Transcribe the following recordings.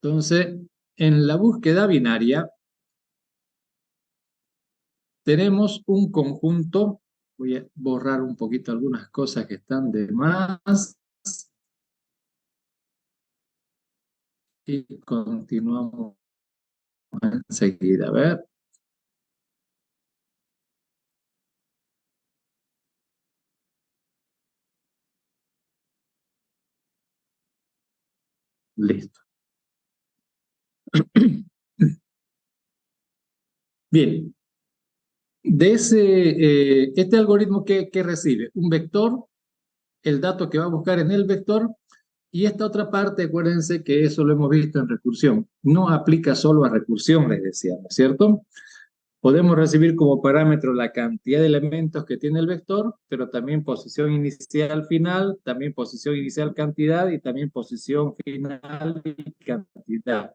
Entonces, en la búsqueda binaria tenemos un conjunto. Voy a borrar un poquito algunas cosas que están de más. Y continuamos enseguida. A ver. Listo. Bien. De este algoritmo que recibe un vector, el dato que va a buscar en el vector, y esta otra parte, acuérdense que eso lo hemos visto en recursión. No aplica solo a recursión, les decía, ¿no es cierto? Podemos recibir como parámetro la cantidad de elementos que tiene el vector, pero también posición inicial final, también posición inicial cantidad y también posición final y cantidad.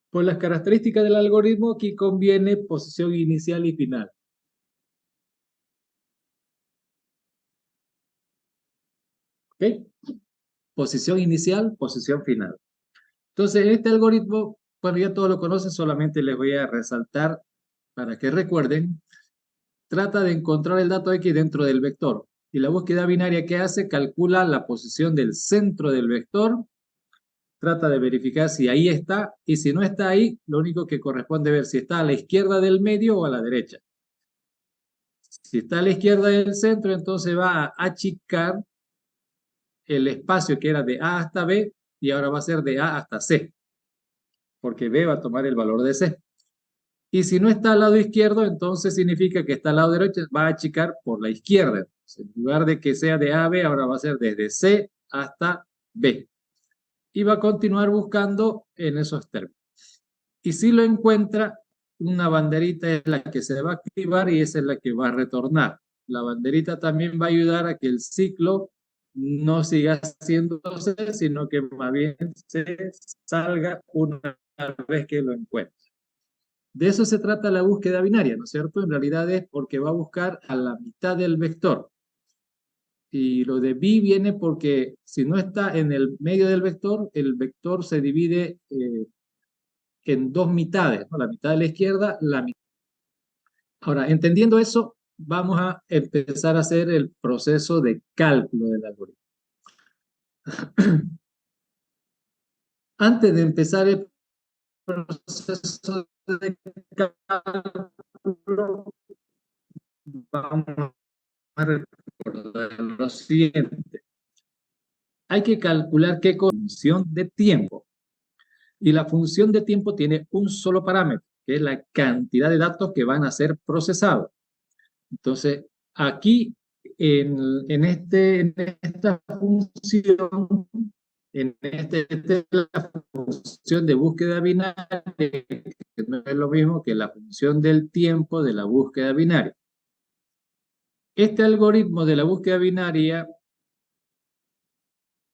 Por las características del algoritmo, aquí conviene posición inicial y final. ¿Ok? Posición inicial, posición final. Entonces, este algoritmo, bueno, ya todos lo conocen, solamente les voy a resaltar para que recuerden. Trata de encontrar el dato X dentro del vector. Y la búsqueda binaria que hace, calcula la posición del centro del vector, trata de verificar si ahí está, y si no está ahí, lo único que corresponde ver si está a la izquierda del medio o a la derecha. Si está a la izquierda del centro, entonces va a achicar el espacio que era de A hasta B, y ahora va a ser de A hasta C, porque B va a tomar el valor de C. Y si no está al lado izquierdo, entonces significa que está al lado derecho, va a achicar por la izquierda. Entonces, en lugar de que sea de A a B, ahora va a ser desde C hasta B. Y va a continuar buscando en esos términos. Y si lo encuentra, una banderita es la que se va a activar y esa es la que va a retornar. La banderita también va a ayudar a que el ciclo no siga haciéndose, sino que más bien se salga una vez que lo encuentre. De eso se trata la búsqueda binaria, ¿no es cierto? En realidad es porque va a buscar a la mitad del vector. Y lo de B viene porque si no está en el medio del vector, el vector se divide en dos mitades, ¿no? La mitad de la izquierda, la mitad. Ahora, entendiendo eso, vamos a empezar a hacer el proceso de cálculo del algoritmo. Antes de empezar el proceso de cálculo, vamos a recordar lo siguiente. Hay que calcular qué función de tiempo. Y la función de tiempo tiene un solo parámetro, que es la cantidad de datos que van a ser procesados. Entonces, aquí en esta función, esta es la función de búsqueda binaria, que no es lo mismo que la función del tiempo de la búsqueda binaria. Este algoritmo de la búsqueda binaria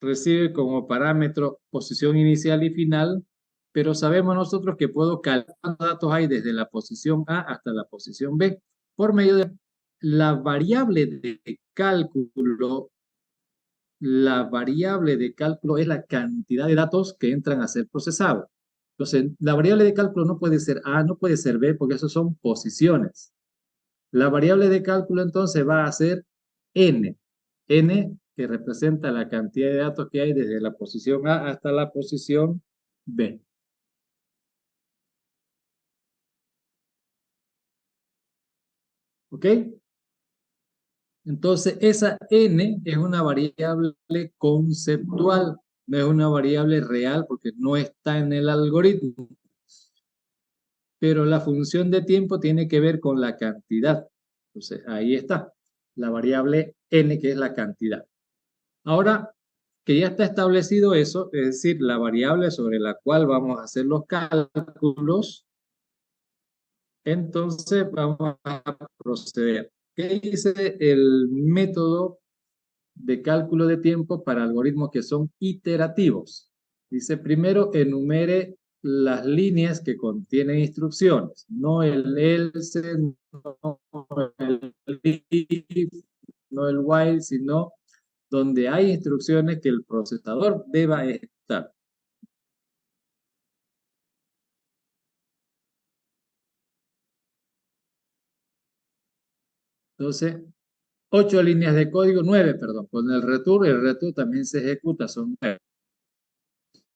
recibe como parámetro posición inicial y final, pero sabemos nosotros que puedo calcular cuántos datos hay desde la posición A hasta la posición B por medio de la variable de cálculo. La variable de cálculo es la cantidad de datos que entran a ser procesados. Entonces, la variable de cálculo no puede ser A, no puede ser B, porque eso son posiciones. La variable de cálculo entonces va a ser N. N que representa la cantidad de datos que hay desde la posición A hasta la posición B. ¿Ok? Entonces, esa N es una variable conceptual, no es una variable real porque no está en el algoritmo. Pero la función de tiempo tiene que ver con la cantidad. Entonces, ahí está, la variable N, que es la cantidad. Ahora que ya está establecido eso, es decir, la variable sobre la cual vamos a hacer los cálculos, entonces vamos a proceder. ¿Qué dice el método de cálculo de tiempo para algoritmos que son iterativos? Dice, primero enumere las líneas que contienen instrucciones, no el else, no el if, no el while, sino donde hay instrucciones que el procesador deba estar. Entonces, 8 líneas de código, 9, perdón, con el return también se ejecuta, son 9.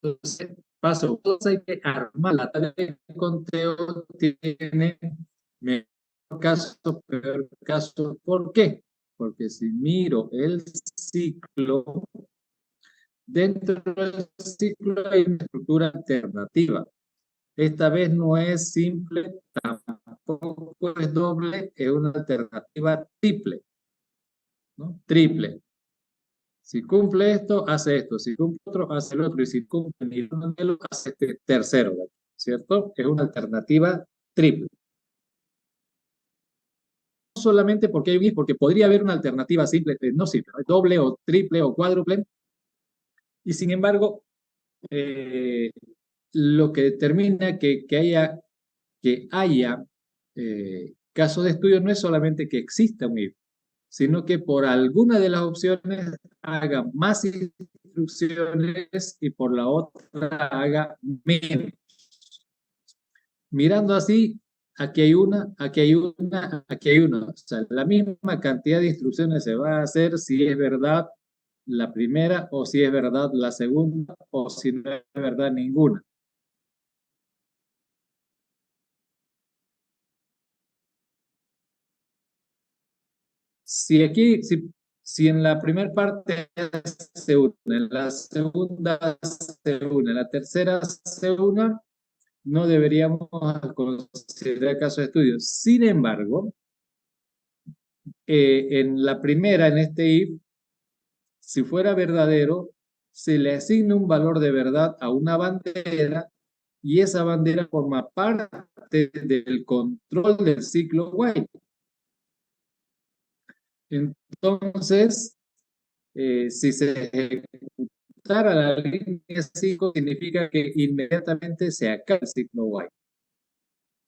Entonces, paso 2, hay que armar la tabla de conteo, tiene mejor caso, peor caso. ¿Por qué? Porque si miro el ciclo, dentro del ciclo hay una estructura alternativa. Esta vez no es simple, tampoco es doble, es una alternativa triple, ¿no? Triple. Si cumple esto, hace esto. Si cumple otro, hace el otro. Y si cumple ninguno de los, hace este tercero, ¿cierto? Es una alternativa triple. No solamente porque hay un if, porque podría haber una alternativa simple, no simple, doble o triple o cuádruple. Y sin embargo, lo que determina que haya caso de estudio no es solamente que exista un if, sino que por alguna de las opciones haga más instrucciones y por la otra haga menos. Mirando así, aquí hay una, aquí hay una, aquí hay una. O sea, la misma cantidad de instrucciones se va a hacer si es verdad la primera o si es verdad la segunda o si no es verdad ninguna. Si aquí, si en la primera parte se une, en la segunda se une, en la tercera se une, no deberíamos considerar caso de estudio. Sin embargo, en la primera, en este if, si fuera verdadero, se le asigna un valor de verdad a una bandera y esa bandera forma parte del control del ciclo while. Entonces, si se ejecutara la línea 5, significa que inmediatamente se acaba el ciclo while.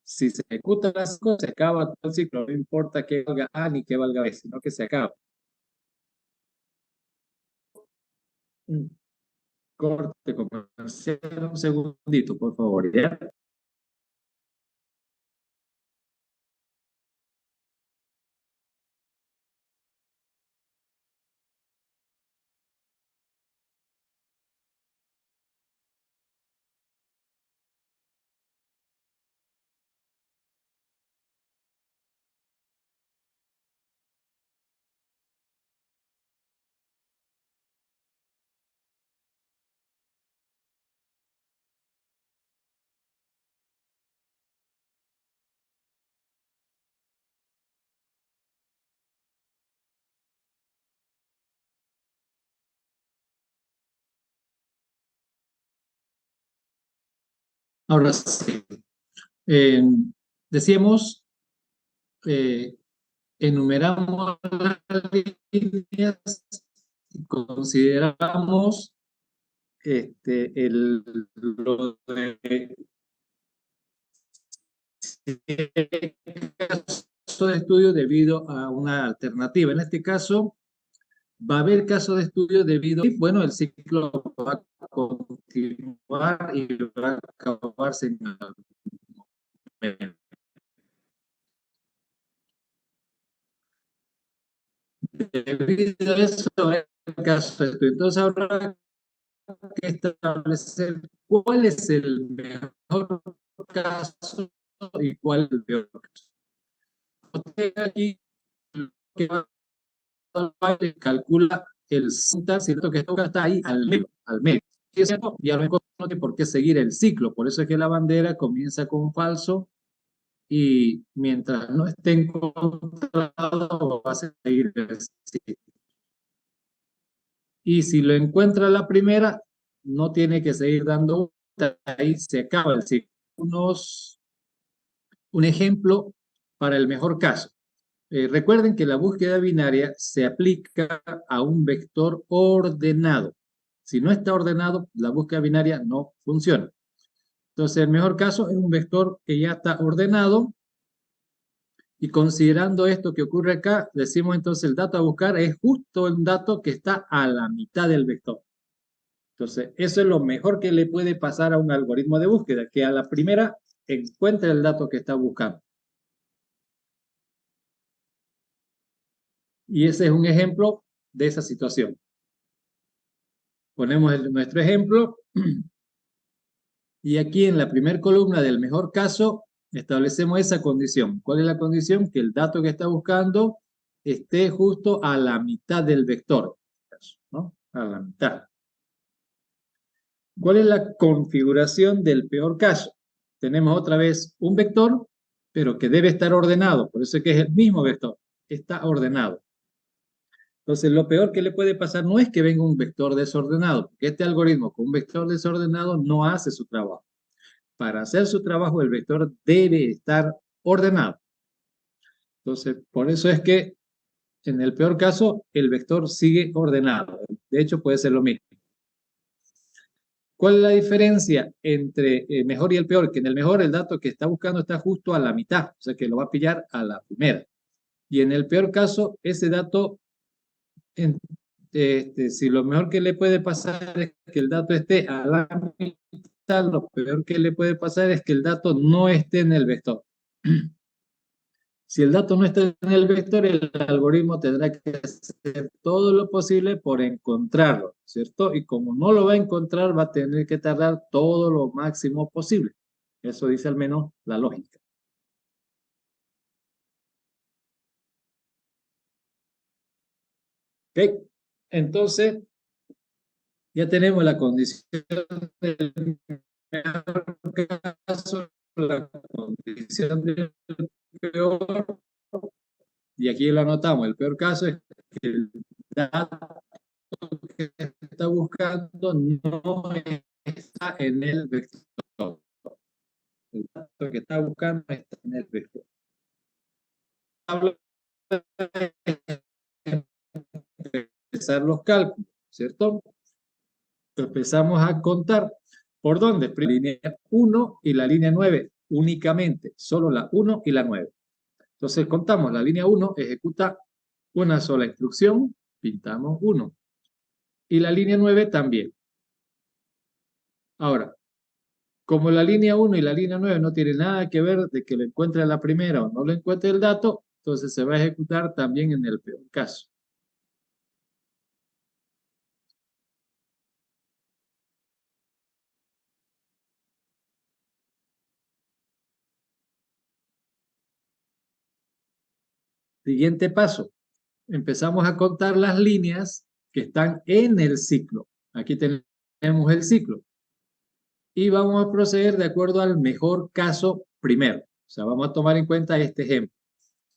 Si se ejecuta las 5, se acaba todo el ciclo, no importa que valga A ni que valga B, sino que se acaba. Un corte comercial, un segundito, por favor, ¿ya? Ahora sí. Eh, decíamos, eh, enumeramos las líneas y consideramos lo de caso de estudio debido a una alternativa. En este caso, va a haber caso de estudio debido, bueno, el ciclo va a continuar y va a acabarse en algún momento. Debido a eso, el caso de estudio. Entonces, ahora que establecer cuál es el mejor caso y cuál es el peor caso. Usted aquí que calcula el sintaxis, ¿cierto? Que esto está ahí al medio, al medio. ¿Sí es cierto? Y a lo mejor no tiene por qué seguir el ciclo, por eso es que la bandera comienza con falso y mientras no esté encontrado va a seguir el ciclo. Y si lo encuentra la primera, no tiene que seguir dando vueltas, ahí se acaba el ciclo. Un ejemplo para el mejor caso. Recuerden que la búsqueda binaria se aplica a un vector ordenado. Si no está ordenado, la búsqueda binaria no funciona. Entonces, el mejor caso es un vector que ya está ordenado y considerando esto que ocurre acá, decimos entonces el dato a buscar es justo el dato que está a la mitad del vector. Entonces, eso es lo mejor que le puede pasar a un algoritmo de búsqueda, que a la primera encuentre el dato que está buscando. Y ese es un ejemplo de esa situación. Ponemos nuestro ejemplo y aquí en la primera columna del mejor caso establecemos esa condición. ¿Cuál es la condición? Que el dato que está buscando esté justo a la mitad del vector, ¿no? A la mitad. ¿Cuál es la configuración del peor caso? Tenemos otra vez un vector, pero que debe estar ordenado, por eso es que es el mismo vector, está ordenado. Entonces, lo peor que le puede pasar no es que venga un vector desordenado, porque este algoritmo con un vector desordenado no hace su trabajo. Para hacer su trabajo, el vector debe estar ordenado. Entonces, por eso es que en el peor caso, el vector sigue ordenado. De hecho, puede ser lo mismo. ¿Cuál es la diferencia entre el mejor y el peor? Que en el mejor el dato que está buscando está justo a la mitad, o sea que lo va a pillar a la primera. Y en el peor caso, ese dato, si lo mejor que le puede pasar es que el dato esté a la mitad, lo peor que le puede pasar es que el dato no esté en el vector. Si el dato no está en el vector, el algoritmo tendrá que hacer todo lo posible por encontrarlo, ¿cierto? Y como no lo va a encontrar, va a tener que tardar todo lo máximo posible. Eso dice al menos la lógica. ¿Ok? Entonces, ya tenemos la condición del caso, la condición del peor, y aquí lo anotamos. El peor caso es que el dato que está buscando no está en el vector. El dato que está buscando está en el vector. Hablo de empezar los cálculos, ¿cierto? Empezamos a contar. ¿Por dónde? La línea 1 y la línea 9, únicamente, solo la 1 y la 9. Entonces contamos, la línea 1 ejecuta una sola instrucción, pintamos 1. Y la línea 9 también. Ahora, como la línea 1 y la línea 9 no tienen nada que ver de que lo encuentre la primera o no lo encuentre el dato, entonces se va a ejecutar también en el peor caso. Siguiente paso. Empezamos a contar las líneas que están en el ciclo. Aquí tenemos el ciclo. Y vamos a proceder de acuerdo al mejor caso primero. O sea, vamos a tomar en cuenta este ejemplo.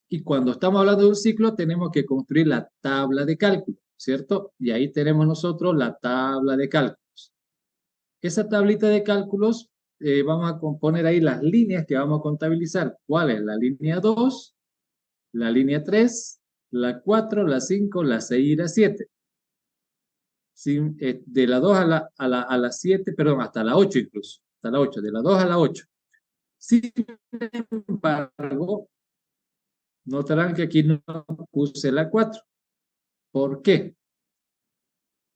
Y cuando estamos hablando de un ciclo, tenemos que construir la tabla de cálculo, ¿cierto? Y ahí tenemos nosotros la tabla de cálculos. Esa tablita de cálculos, vamos a componer ahí las líneas que vamos a contabilizar. ¿Cuál es? La línea 2, la línea 3, la 4, la 5, la 6 y la 7. De la 2 a la 7, perdón, hasta la 8 incluso. Hasta la 8, de la 2 a la 8. Sin embargo, notarán que aquí no puse la 4. ¿Por qué?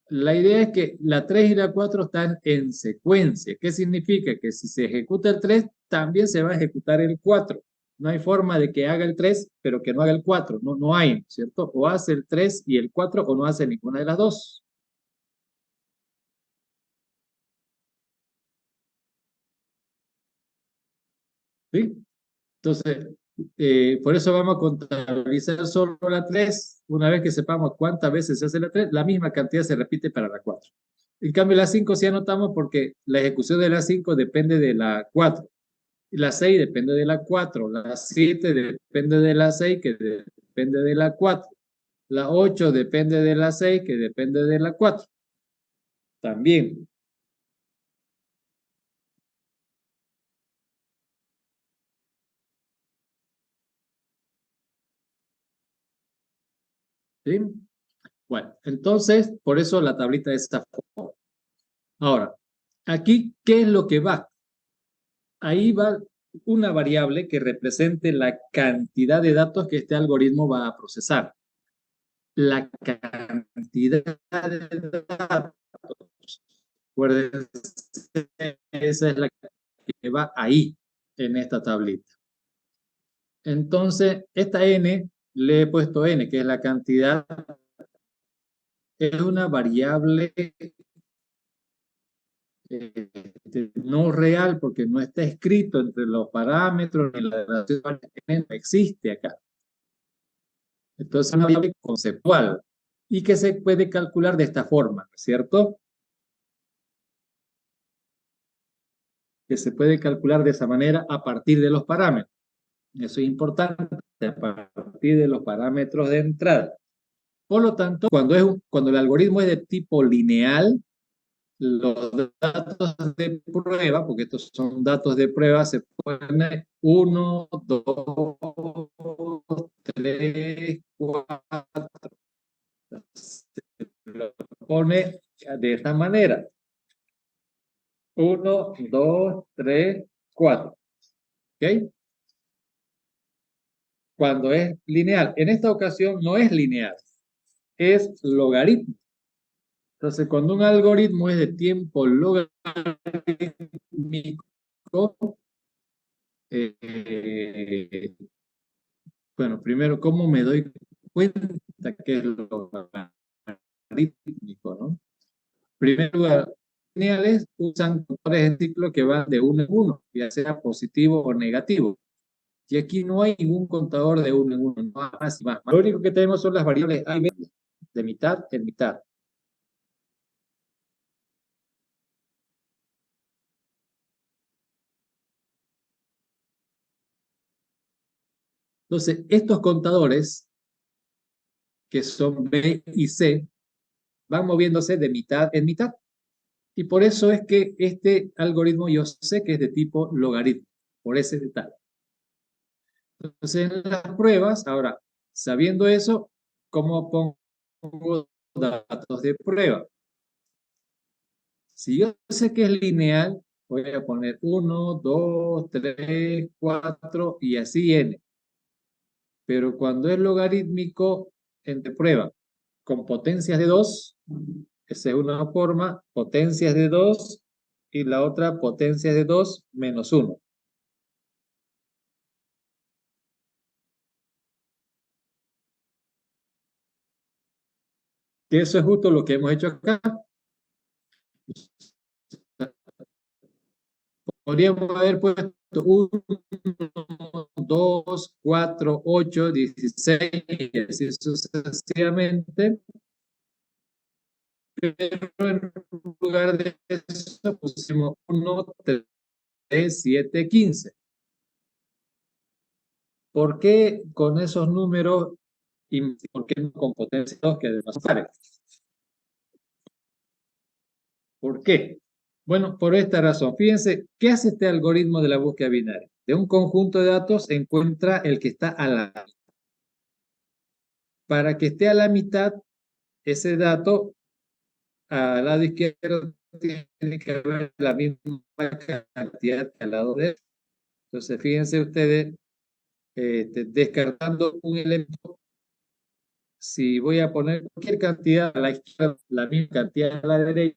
La idea es que la 3 y la 4 están en secuencia. ¿Qué significa? Que si se ejecuta el 3, también se va a ejecutar el 4. No hay forma de que haga el 3, pero que no haga el 4. No, no hay, ¿cierto? O hace el 3 y el 4 o no hace ninguna de las dos. ¿Sí? Entonces, por eso vamos a contabilizar solo la 3. Una vez que sepamos cuántas veces se hace la 3, la misma cantidad se repite para la 4. En cambio, la 5 sí anotamos porque la ejecución de la 5 depende de la 4. La 6 depende de la 4. La 7 depende de la 6, que depende de la 4. La 8 depende de la 6, que depende de la 4. También. ¿Sí? Bueno, entonces, por eso la tablita de esta forma. Ahora, aquí, ¿qué es lo que va? Ahí va una variable que represente la cantidad de datos que este algoritmo va a procesar. La cantidad de datos. Recuerden, esa es la que va ahí, en esta tablita. Entonces, esta n le he puesto n, que es la cantidad, es una variable no real porque no está escrito entre los parámetros ni la relación, no existe acá. Entonces es una variable conceptual y que se puede calcular de esta forma, ¿cierto? Que se puede calcular de esa manera a partir de los parámetros. Eso es importante, a partir de los parámetros de entrada. Por lo tanto, cuando el algoritmo es de tipo lineal, los datos de prueba, porque estos son datos de prueba, se pone 1, 2, 3, 4. Se lo pone de esta manera. 1, 2, 3, 4. ¿Ok? Cuando es lineal. En esta ocasión no es lineal, es logaritmo. Entonces, cuando un algoritmo es de tiempo logarítmico, eh, bueno, primero, ¿cómo me doy cuenta que es logarítmico, no? En primer lugar, lineales usan contadores de ciclo que van de 1 en 1, ya sea positivo o negativo. Y aquí no hay ningún contador de 1 en 1, no más y más. Lo único que tenemos son las variables A y B, de mitad en mitad. Entonces, estos contadores, que son B y C, van moviéndose de mitad en mitad. Y por eso es que este algoritmo yo sé que es de tipo logaritmo, por ese detalle. Entonces, en las pruebas, ahora, sabiendo eso, ¿cómo pongo datos de prueba? Si yo sé que es lineal, voy a poner 1, 2, 3, 4 y así n. Pero cuando es logarítmico, entre prueba con potencias de 2, esa es una forma, potencias de 2 y la otra potencias de 2 menos 1. Que eso es justo lo que hemos hecho acá. Podríamos haber puesto 1, 2, 4, 8, 16 y así sucesivamente. Pero en lugar de eso pusimos 1, 3, 7, 15. ¿Por qué con esos números y por qué no con potencia 2 que además pares? ¿Por qué? Bueno, por esta razón. Fíjense, ¿qué hace este algoritmo de la búsqueda binaria? De un conjunto de datos encuentra el que está a la mitad. Para que esté a la mitad, ese dato al lado izquierdo tiene que haber la misma cantidad que al lado derecho. Entonces, fíjense ustedes, descartando un elemento, si voy a poner cualquier cantidad a la izquierda, la misma cantidad a la derecha,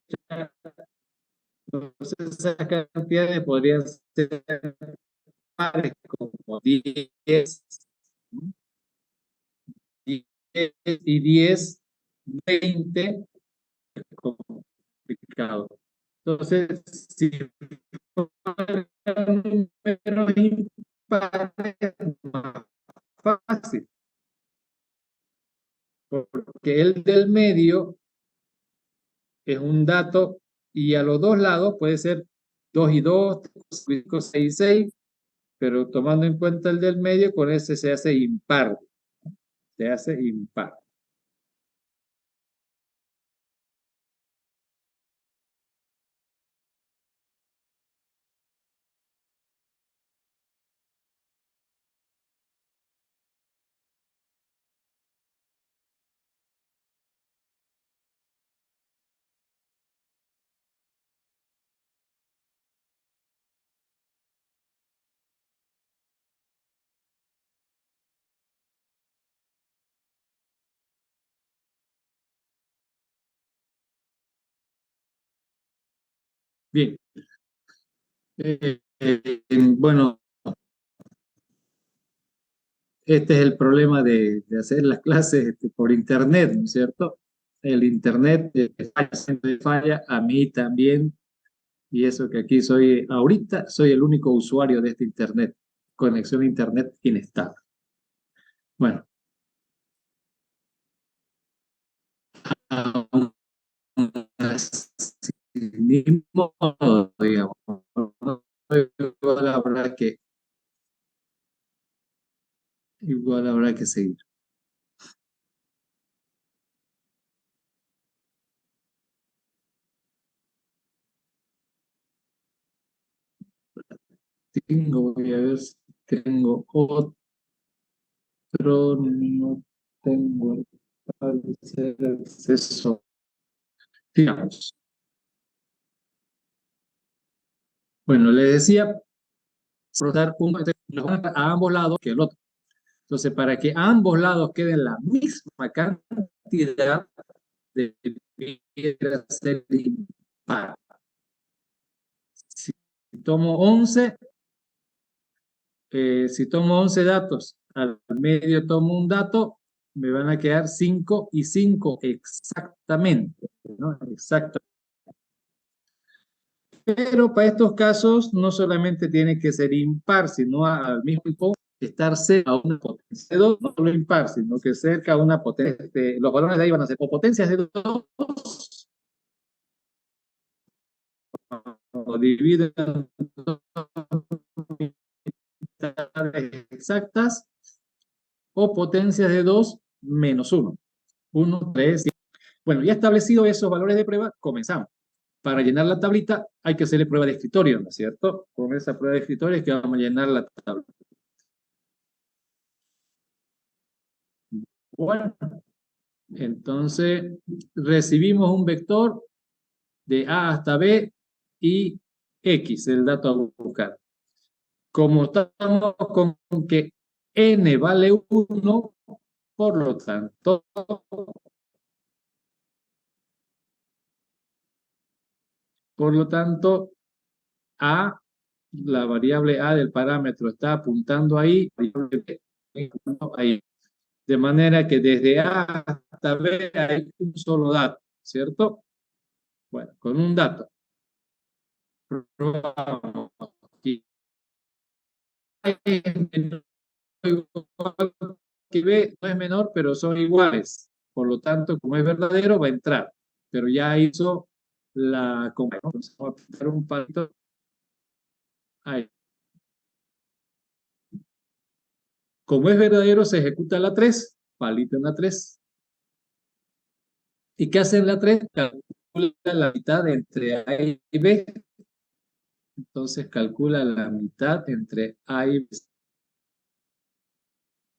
entonces esas cantidades podrían ser pares como 10, 10 y 10, 20, complicado. Entonces, si fueran números impares, más fácil, porque el del medio es un dato y a los dos lados puede ser 2 y 2, 5, 6 y 6, pero tomando en cuenta el del medio, con ese se hace impar. Se hace impar. Bien. Bueno, este es el problema de hacer las clases por internet, ¿no es cierto? El internet falla, siempre falla, a mí también, y eso que aquí soy, ahorita soy el único usuario de este internet, conexión a internet inestable. Bueno, aún así mismo, digamos, igual habrá que seguir. Voy a ver si tengo otro, no tengo al parecer acceso. Digamos. Bueno, le decía, rotar a ambos lados que el otro. Entonces, para que a ambos lados queden la misma cantidad, debiera ser impar. Si tomo 11, si tomo 11 datos, al medio tomo un dato, me van a quedar 5 y 5 exactamente, ¿no? Exacto. Pero para estos casos no solamente tiene que ser impar, sino al mismo tiempo estar cerca a una potencia de 2, no solo impar, sino que cerca a una potencia. Los valores de ahí van a ser o potencias de 2 o dividido en exactas o potencias de 2 menos 1. 1, 3. Bueno, ya establecido esos valores de prueba, comenzamos. Para llenar la tablita hay que hacerle prueba de escritorio, ¿no es cierto? Con esa prueba de escritorio es que vamos a llenar la tabla. Bueno, entonces recibimos un vector de A hasta B y X, el dato a buscar. Como estamos con que N vale 1, por lo tanto, A, la variable A del parámetro está apuntando ahí, ahí. De manera que desde A hasta B hay un solo dato, ¿cierto? Bueno, con un dato. Que B no es menor, pero son iguales. Por lo tanto, como es verdadero, va a entrar. Pero ya hizo la... Vamos a aplicar un palito ahí. Como es verdadero, se ejecuta la 3, palito en la 3. ¿Y qué hace en la 3? Calcula la mitad entre A y B. Entonces calcula la mitad entre A y B.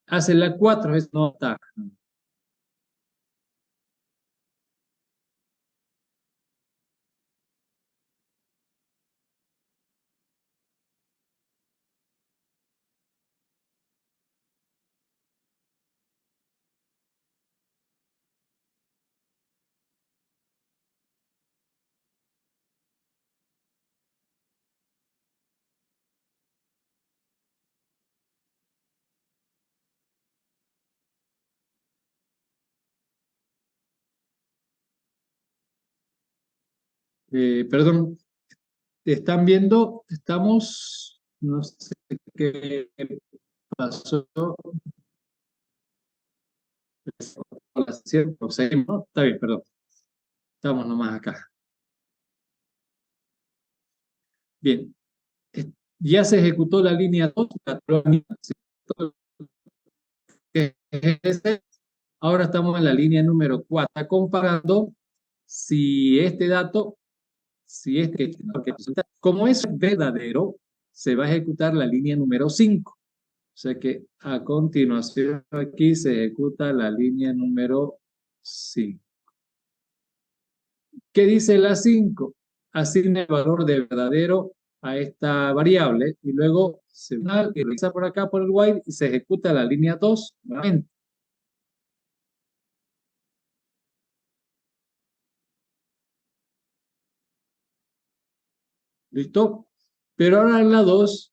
Hace la 4, es no está. Perdón, están viendo, estamos, no sé qué pasó. Seguimos, ¿no? Está bien, perdón. Estamos nomás acá. Bien, ya se ejecutó la línea 2, ahora estamos en la línea número 4. Está comparando si este dato, si este, como es verdadero, se va a ejecutar la línea número 5. O sea que a continuación aquí se ejecuta la línea número 5. ¿Qué dice la 5? Asigna el valor de verdadero a esta variable y luego se realiza por acá por el while y se ejecuta la línea 2 nuevamente. ¿Listo? Pero ahora en la 2,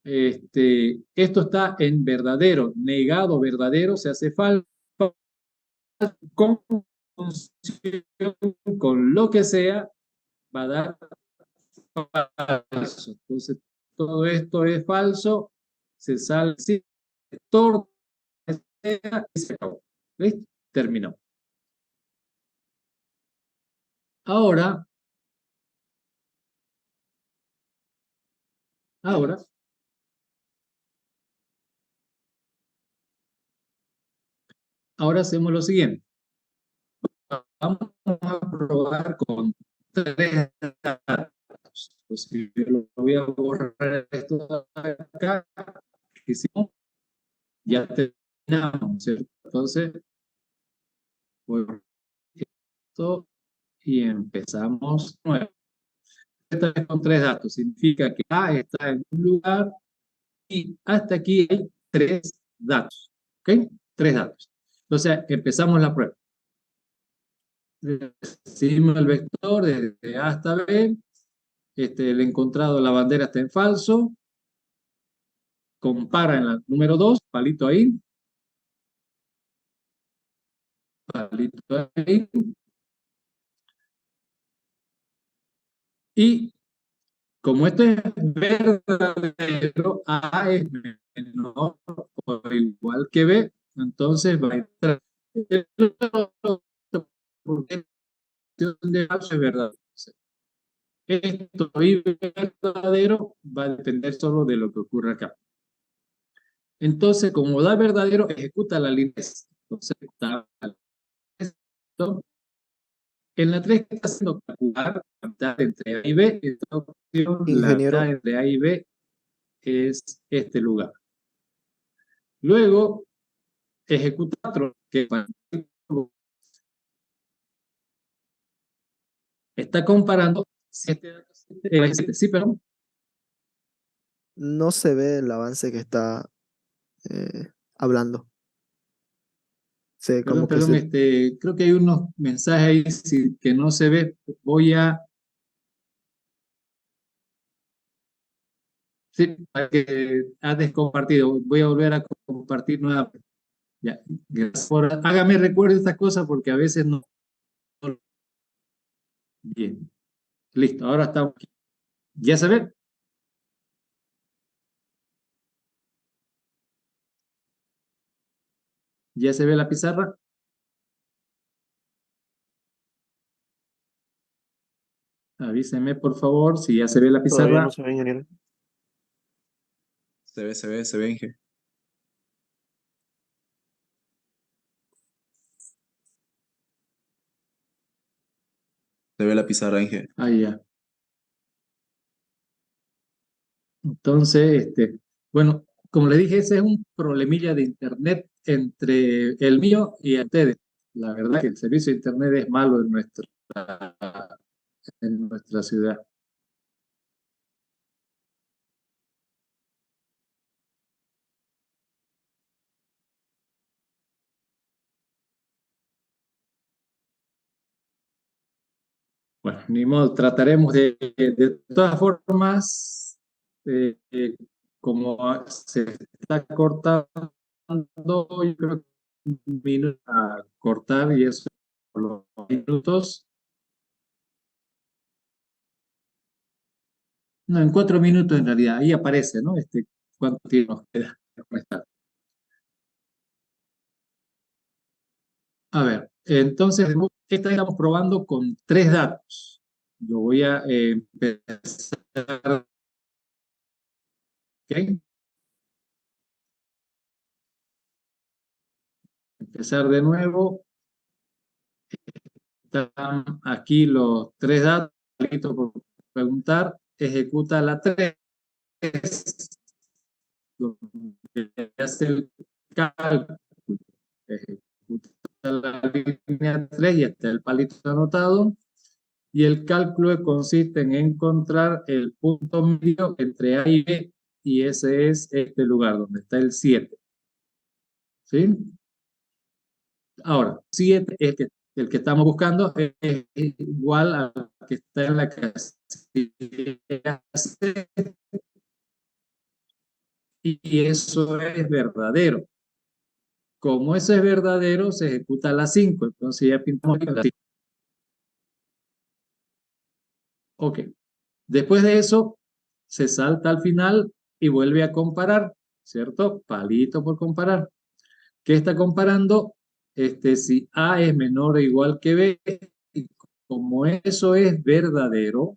Esto está en verdadero, negado verdadero, se hace falso, con función, con lo que sea, va a dar falso. Entonces, todo esto es falso, se sale, sí, todo y se acabó. ¿Listo? Terminó. Ahora, ahora, ahora hacemos lo siguiente. Vamos a probar con tres datos. Entonces, yo lo voy a borrar esto de acá. Hicimos, ya terminamos, ¿cierto? Entonces, voy a borrar esto y empezamos nuevo. Esta vez con tres datos. Significa que A está en un lugar y hasta aquí hay tres datos. ¿Ok? Tres datos. Entonces, empezamos la prueba. Seguimos el vector desde A hasta B. El encontrado de la bandera está en falso. Compara en la número 2, palito ahí, palito ahí. Y como esto es verdadero, A es menor o igual que B, entonces va a entrar. Porque de falso es verdadero. Esto y verdadero va a depender solo de lo que ocurra acá. Entonces, como da verdadero, ejecuta la línea. Entonces, está en la 3 que está haciendo calcular la mitad entre A y B. Esta opción, la mitad Ingeniero, entre A y B es este lugar. Luego, ejecuta 4, que está comparando 7, sí, perdón. no se ve el avance que está hablando. Perdón, Como que perdón, se... creo que hay unos mensajes ahí que no se ve. Voy a, sí, para que has descompartido. Voy a volver a compartir nuevamente. Ya, gracias por, hágame recuerdo estas cosas porque a veces no. Bien, listo, ahora estamos aquí. ¿Ya se ve? ¿Ya se ve la pizarra? Avíseme, por favor, si ya se ve la Todavía no pizarra. se ve, ingeniero. Se ve, Inge. Se ve la pizarra, Inge. Ahí ya. Entonces, bueno, como le dije, ese es un problemilla de internet entre el mío y ustedes. La verdad que el servicio de internet es malo en nuestra ciudad. Bueno, ni modo, trataremos de todas formas, eh, como se está cortando, yo creo que un minuto a cortar y eso por los minutos. No, en 4 minutos en realidad, ahí aparece, ¿no? ¿Cuánto tiempo nos queda? A ver, entonces, esta estamos probando con tres datos. Yo voy a empezar, ¿ok? Empezar de nuevo. Están aquí los tres datos. Listo por preguntar. Ejecuta la 3. Hace el cálculo. Ejecuta la línea 3 y está el palito anotado. Y el cálculo consiste en encontrar el punto medio entre A y B, y ese es este lugar donde está el 7. ¿Sí? Ahora, 7 es el que estamos buscando es igual al que está en la casilla C. y eso es verdadero. Como eso es verdadero, se ejecuta la 5. Entonces ya pintamos la 5. Ok. Después de eso, se salta al final y vuelve a comparar, ¿cierto? Palito por comparar. ¿Qué está comparando? Si A es menor o igual que B, y como eso es verdadero,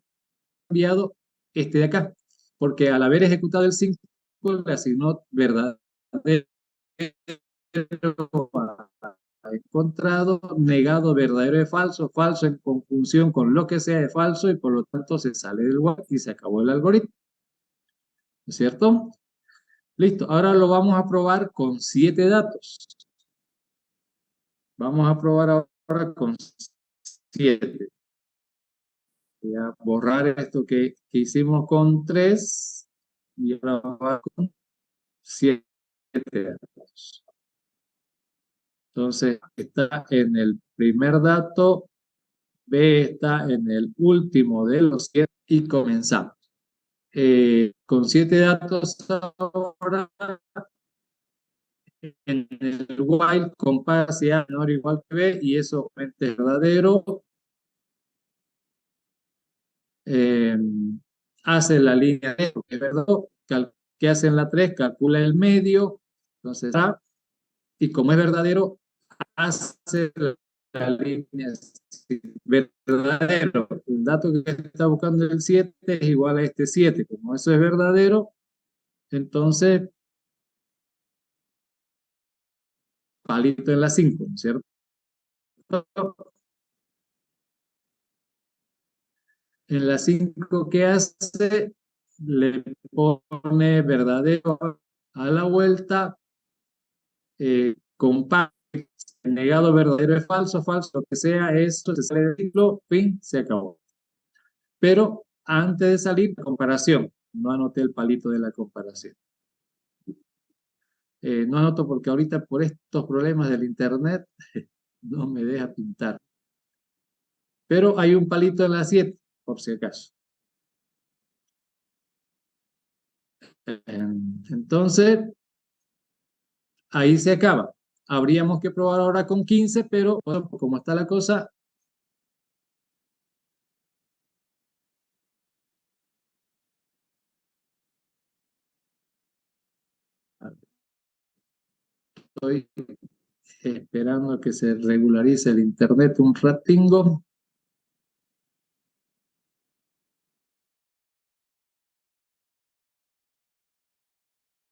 cambiado este de acá, porque al haber ejecutado el 5, le asignó verdadero, ha encontrado, negado, verdadero es falso, falso en conjunción con lo que sea de falso, y por lo tanto se sale del while y se acabó el algoritmo. ¿No es cierto? Listo, ahora lo vamos a probar con 7 datos. Vamos a probar ahora con 7. Voy a borrar esto que hicimos con 3 y ahora va con 7 datos. Entonces, está en el primer dato, B está en el último de los 7 y comenzamos. Con 7 datos ahora, en el while compara si A menor o igual que B y eso es verdadero. Hace la línea de que es verdad, que hace en la 3, calcula el medio, entonces A, y como es verdadero, hace la línea verdadero. El dato que está buscando el 7 es igual a este 7. Como eso es verdadero, entonces palito en la 5, ¿no es cierto? En la 5, ¿qué hace? Le pone verdadero a la vuelta, compara, negado, verdadero es falso, falso, lo que sea, esto se sale del ciclo, fin, se acabó. Pero antes de salir, comparación, no anoté el palito de la comparación. No anoto porque ahorita por estos problemas del internet no me deja pintar. Pero hay un palito en la 7, por si acaso. Entonces, ahí se acaba. Habríamos que probar ahora con 15, pero como está la cosa, estoy esperando que se regularice el internet un ratingo.